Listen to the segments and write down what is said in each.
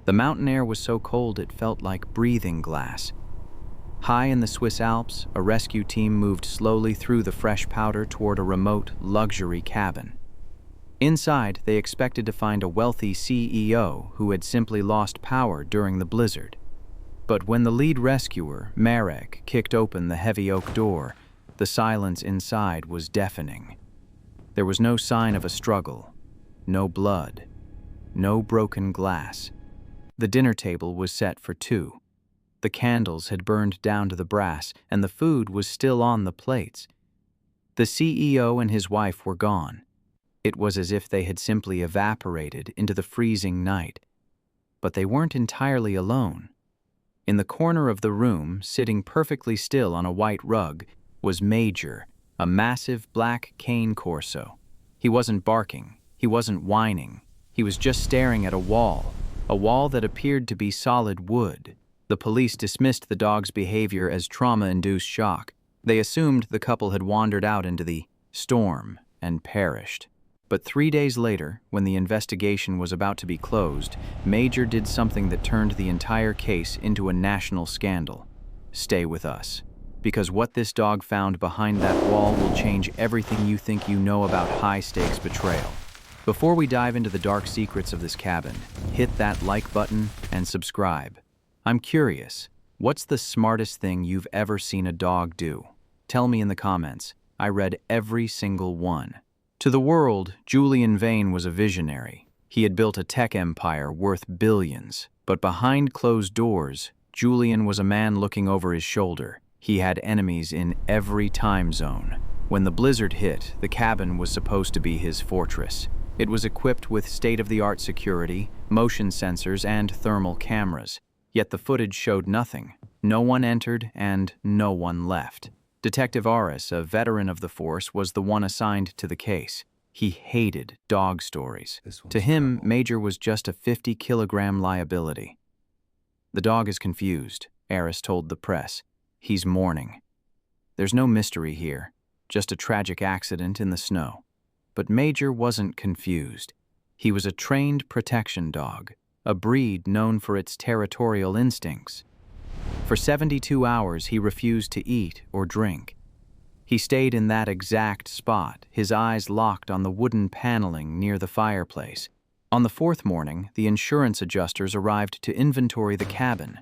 The mountain air was so cold it felt like breathing glass. High in the Swiss Alps, a rescue team moved slowly through the fresh powder toward a remote, luxury cabin. Inside, they expected to find a wealthy CEO who had simply lost power during the blizzard. But when the lead rescuer, Marek, kicked open the heavy oak door, the silence inside was deafening. There was no sign of a struggle, no blood, no broken glass. The dinner table was set for two. The candles had burned down to the brass, and the food was still on the plates. The CEO and his wife were gone. It was as if they had simply evaporated into the freezing night. But they weren't entirely alone. In the corner of the room, sitting perfectly still on a white rug, was Major, a massive black cane corso. He wasn't barking, he wasn't whining. He was just staring at a wall that appeared to be solid wood. The police dismissed the dog's behavior as trauma-induced shock. They assumed the couple had wandered out into the storm and perished. But 3 days later, when the investigation was about to be closed, Major did something that turned the entire case into a national scandal. Stay with us, because what this dog found behind that wall will change everything you think you know about high-stakes betrayal. Before we dive into the dark secrets of this cabin, hit that like button and subscribe. I'm curious, what's the smartest thing you've ever seen a dog do? Tell me in the comments. I read every single one. To the world, Julian Vane was a visionary. He had built a tech empire worth billions. But behind closed doors, Julian was a man looking over his shoulder. He had enemies in every time zone. When the blizzard hit, the cabin was supposed to be his fortress. It was equipped with state-of-the-art security, motion sensors, and thermal cameras. Yet the footage showed nothing. No one entered and no one left. Detective Aris, a veteran of the force, was the one assigned to the case. He hated dog stories. To him, Major was just a 50-kilogram liability. The dog is confused, Aris told the press. He's mourning. There's no mystery here, just a tragic accident in the snow. But Major wasn't confused. He was a trained protection dog, a breed known for its territorial instincts. For 72 hours, he refused to eat or drink. He stayed in that exact spot, his eyes locked on the wooden paneling near the fireplace. On the fourth morning, the insurance adjusters arrived to inventory the cabin.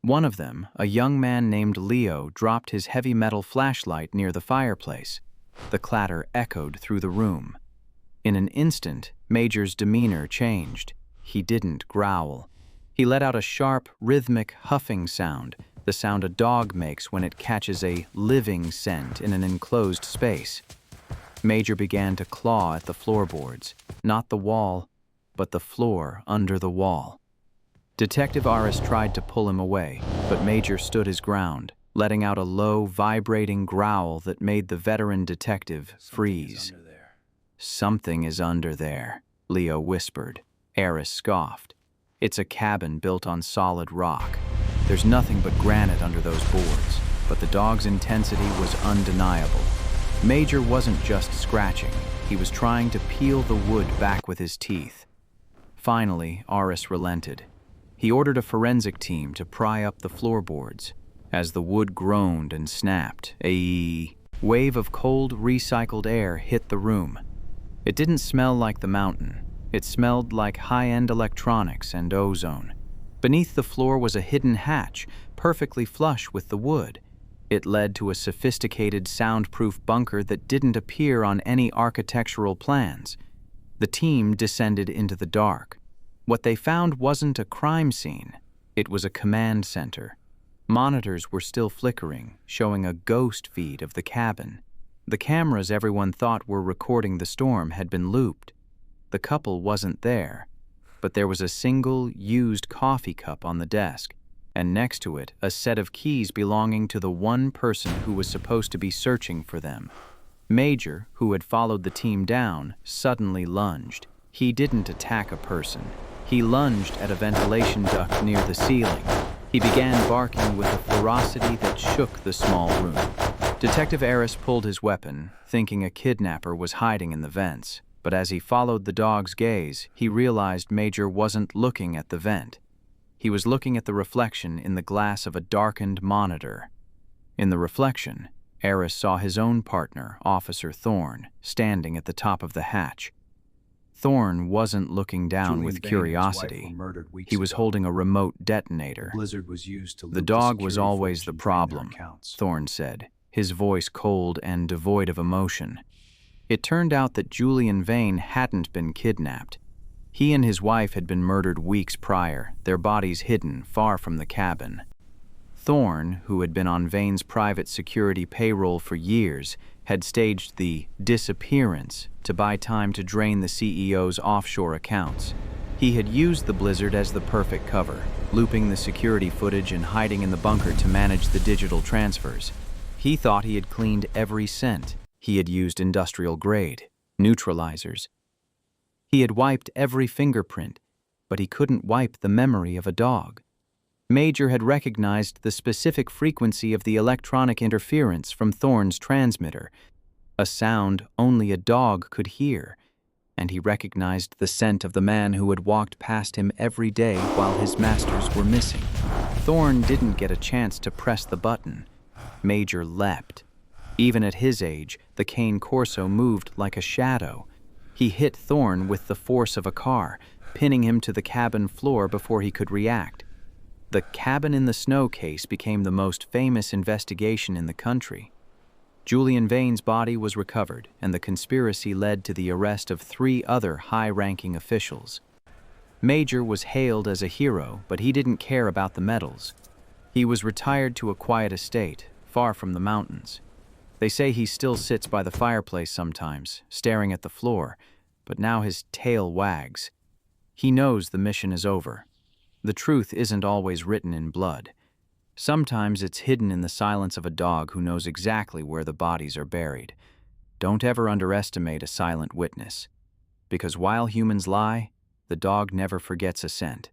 One of them, a young man named Leo, dropped his heavy metal flashlight near the fireplace. The clatter echoed through the room. In an instant, Major's demeanor changed. He didn't growl. He let out a sharp, rhythmic huffing sound, the sound a dog makes when it catches a living scent in an enclosed space. Major began to claw at the floorboards, not the wall, but the floor under the wall. Detective Aris tried to pull him away, but Major stood his ground, letting out a low, vibrating growl that made the veteran detective freeze. "Something is under there," Leo whispered. Aris scoffed. "It's a cabin built on solid rock. There's nothing but granite under those boards." But the dog's intensity was undeniable. Major wasn't just scratching. He was trying to peel the wood back with his teeth. Finally, Aris relented. He ordered a forensic team to pry up the floorboards. As the wood groaned and snapped, a wave of cold, recycled air hit the room. It didn't smell like the mountain. It smelled like high-end electronics and ozone. Beneath the floor was a hidden hatch, perfectly flush with the wood. It led to a sophisticated soundproof bunker that didn't appear on any architectural plans. The team descended into the dark. What they found wasn't a crime scene. It was a command center. Monitors were still flickering, showing a ghost feed of the cabin. The cameras everyone thought were recording the storm had been looped. The couple wasn't there, but there was a single, used coffee cup on the desk, and next to it, a set of keys belonging to the one person who was supposed to be searching for them. Major, who had followed the team down, suddenly lunged. He didn't attack a person. He lunged at a ventilation duct near the ceiling. He began barking with a ferocity that shook the small room. Detective Aris pulled his weapon, thinking a kidnapper was hiding in the vents. But as he followed the dog's gaze, he realized Major wasn't looking at the vent. He was looking at the reflection in the glass of a darkened monitor. In the reflection, Eris saw his own partner, Officer Thorne, standing at the top of the hatch. Thorne wasn't looking down with curiosity. He was holding a remote detonator. The dog was always the problem, Thorne said, his voice cold and devoid of emotion. It turned out that Julian Vane hadn't been kidnapped. He and his wife had been murdered weeks prior, their bodies hidden far from the cabin. Thorne, who had been on Vane's private security payroll for years, had staged the disappearance to buy time to drain the CEO's offshore accounts. He had used the blizzard as the perfect cover, looping the security footage and hiding in the bunker to manage the digital transfers. He thought he had cleaned every cent. He had used industrial-grade neutralizers. He had wiped every fingerprint, but he couldn't wipe the memory of a dog. Major had recognized the specific frequency of the electronic interference from Thorne's transmitter, a sound only a dog could hear, and he recognized the scent of the man who had walked past him every day while his masters were missing. Thorne didn't get a chance to press the button. Major leapt. Even at his age, the Cane Corso moved like a shadow. He hit Thorne with the force of a car, pinning him to the cabin floor before he could react. The cabin in the snow case became the most famous investigation in the country. Julian Vane's body was recovered, and the conspiracy led to the arrest of 3 other high-ranking officials. Major was hailed as a hero, but he didn't care about the medals. He was retired to a quiet estate, far from the mountains. They say he still sits by the fireplace sometimes, staring at the floor, but now his tail wags. He knows the mission is over. The truth isn't always written in blood. Sometimes it's hidden in the silence of a dog who knows exactly where the bodies are buried. Don't ever underestimate a silent witness, because while humans lie, the dog never forgets a scent.